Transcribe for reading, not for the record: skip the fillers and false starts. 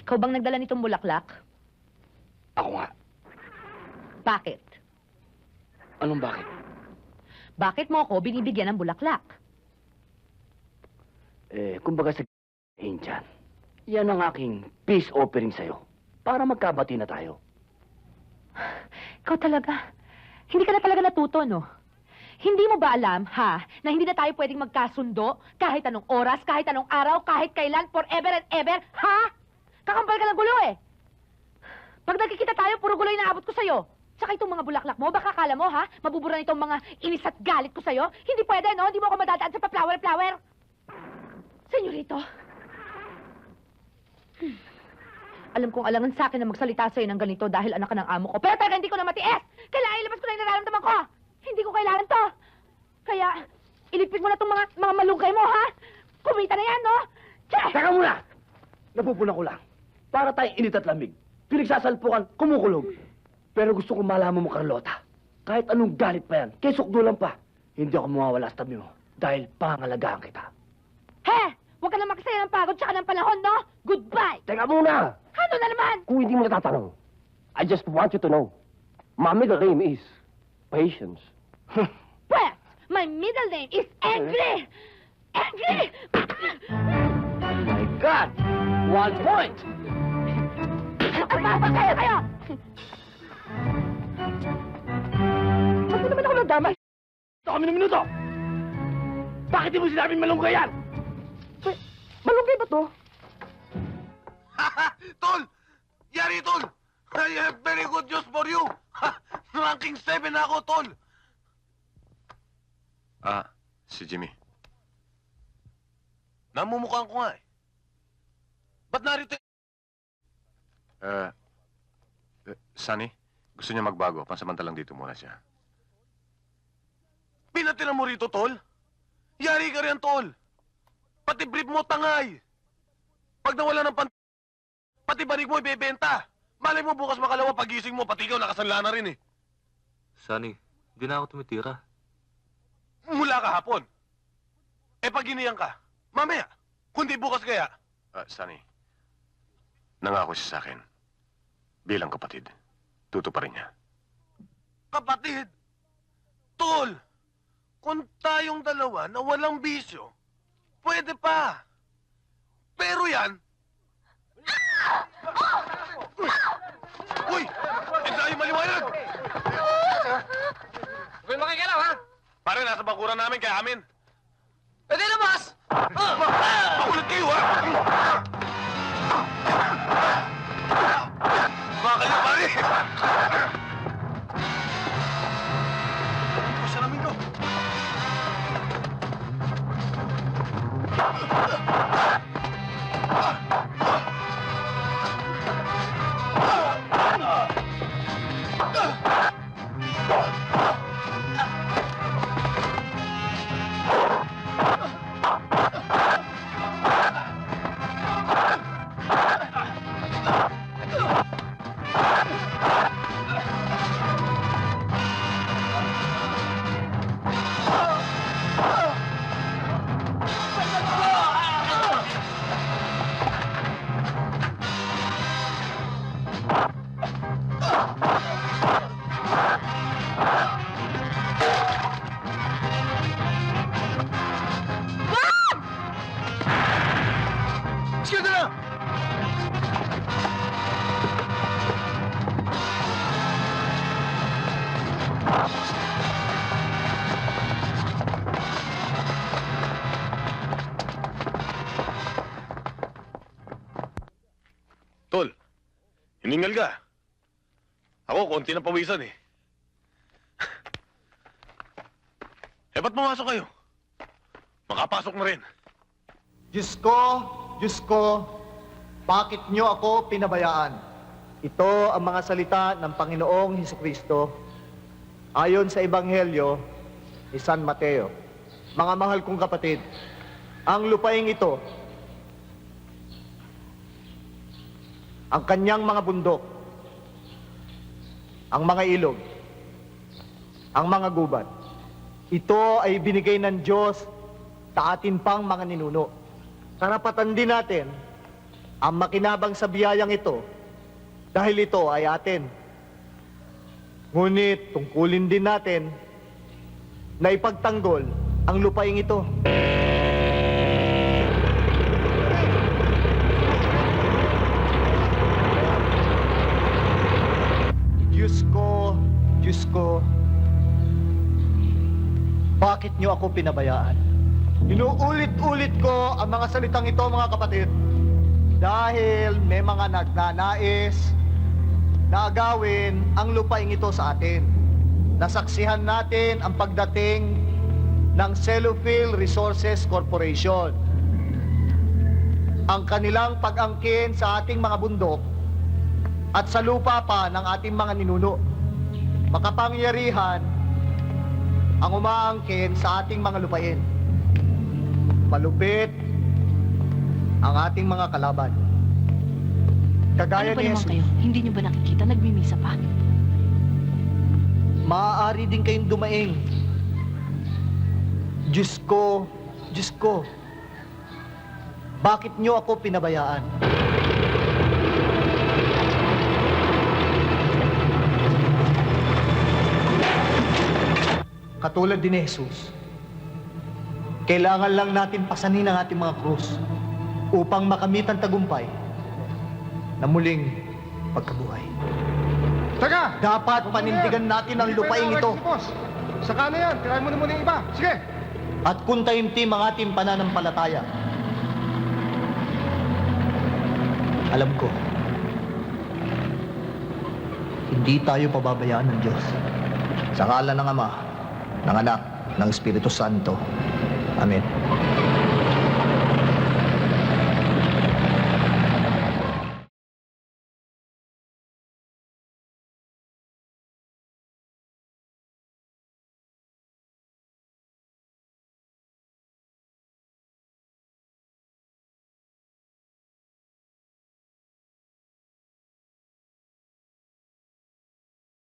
Ikaw bang nagdala nitong bulaklak? Ako nga. Bakit? Anong bakit? Bakit mo ako binibigyan ng bulaklak? Kumbaga sa Indian, yan ang aking peace offering sa'yo. Para magkabati na tayo. Ikaw talaga. Hindi ka na talaga natuto, no? Hindi mo ba alam, ha, na hindi na tayo pwedeng magkasundo kahit anong oras, kahit anong araw, kahit kailan, forever and ever, ha? Kakampal ka ng gulo, eh. Pag nagkikita tayo, puro gulo yung naabot ko sa'yo. Tsaka itong mga bulaklak mo, baka kala mo, ha? Mabubura nitong mga inis at galit ko sa'yo. Hindi pwede, no? Hindi mo ako madadaan sa pa-flower-flower. Senyorito. Alam kong alangan sa akin na magsalita sa'yo ng ganito dahil anak ka ng amo ko. Pero talaga hindi ko na matiis! Kailangan ilabas ko na yung nararamdaman ko! Hindi ko kailangan to! Kaya, ilipid mo na itong mga malunggay mo, ha? Kumita na yan, no? Che! Teka muna! Napupuna ko lang. Para tayong init at lamig. Pinagsasalpukan, kumukulog. Pero gusto kong malaman mo, Carlota. Kahit anong galit pa yan, kesokdo lang pa. Hindi ako mawawala sa tabi mo. Dahil pangalagaan kita. He! Huwag ka na makisaya ng pagod tsaka ng panahon, no? Goodbye! Teka muna! Ano na naman? Kung hindi mo natatanong, I just want you to know, my middle name is Patience. Well, my middle name is Angry! Angry! My God! 1 point! Papasok kayo! Ba't naman ako nagdamay? Ito kami ng minuto! Bakit di mo sinabing malunggay yan? Malunggay ba to? Tol! Yari, Tol! I have very good news for you! Ranking 7 na ako, Tol! Si Jimmy. Namumukhaan ko nga eh. Ba't narito? Sunny, gusto niya magbago. Pansamantalang dito muna siya. Pinatira mo rito, Tol? Yari ka rin, Tol! Pati brief mo tangay! Pag nawala ng pati banig mo ibebenta! Malay mo bukas makalawa pagising mo, pati ikaw nakasanla na rin eh. Sunny, hindi na ako tumitira. Mula kahapon. Pag iniyan ka, mamaya, kundi bukas kaya. Sunny, nangako siya sa akin. Bilang kapatid, tutuparin niya. Kapatid! Tol! Kung tayong dalawa na walang bisyo, pwede pa. Pero yan... Uy! Hindi tayo maliwanag! Huwag makikalaw, ha? Pare, nasa bakuran namin, kaya amin. Pwede na, boss! Makulit kayo, ha? Mga kayo, pare! Gusto namin to. Sige na! Tol, hiningal ka. Ako, konti na pawisan eh. Ba't pumasok kayo? Makapasok na rin. Diyos ko, bakit niyo ako pinabayaan? Ito ang mga salita ng Panginoong Hesukristo ayon sa Ebanghelyo ni San Mateo. Mga mahal kong kapatid, ang lupaing ito, ang kanyang mga bundok, ang mga ilog, ang mga gubat, ito ay binigay ng Diyos sa atin pang mga ninuno. Karapatan din natin ang makinabang sa biyayang ito dahil ito ay atin. Ngunit tungkulin din natin na ipagtanggol ang lupaing ito. Diyos ko, bakit niyo ako pinabayaan? Inuulit-ulit ko ang mga salitang ito, mga kapatid, dahil may mga nagnanais na agawin ang lupaing ito sa atin. Nasaksihan natin ang pagdating ng Cellophil Resources Corporation. Ang kanilang pag-angkin sa ating mga bundok at sa lupa pa ng ating mga ninuno. Makapangyarihan ang umaangkin sa ating mga lupain. Malupit ang ating mga kalaban. Kagaya Ano ba ni naman Jesus. kayo? Hindi niyo ba nakikita? Nagmimisa pa. Maaari din kayong dumaing. Diyos ko, bakit niyo ako pinabayaan? Katulad din ni Jesus, kailangan lang natin pasanin ang ating mga krus upang makamit ang tagumpay na muling pagkabuhay. Taga! Dapat panindigan natin ang lupaing ito. Saka na yan, tirahin mo na muna yung iba. Sige! At kung taimtim ang ating pananampalataya, alam ko, hindi tayo pababayaan ng Diyos. Sa ngalan ng Ama, ng Anak, ng Espiritu Santo. Amen.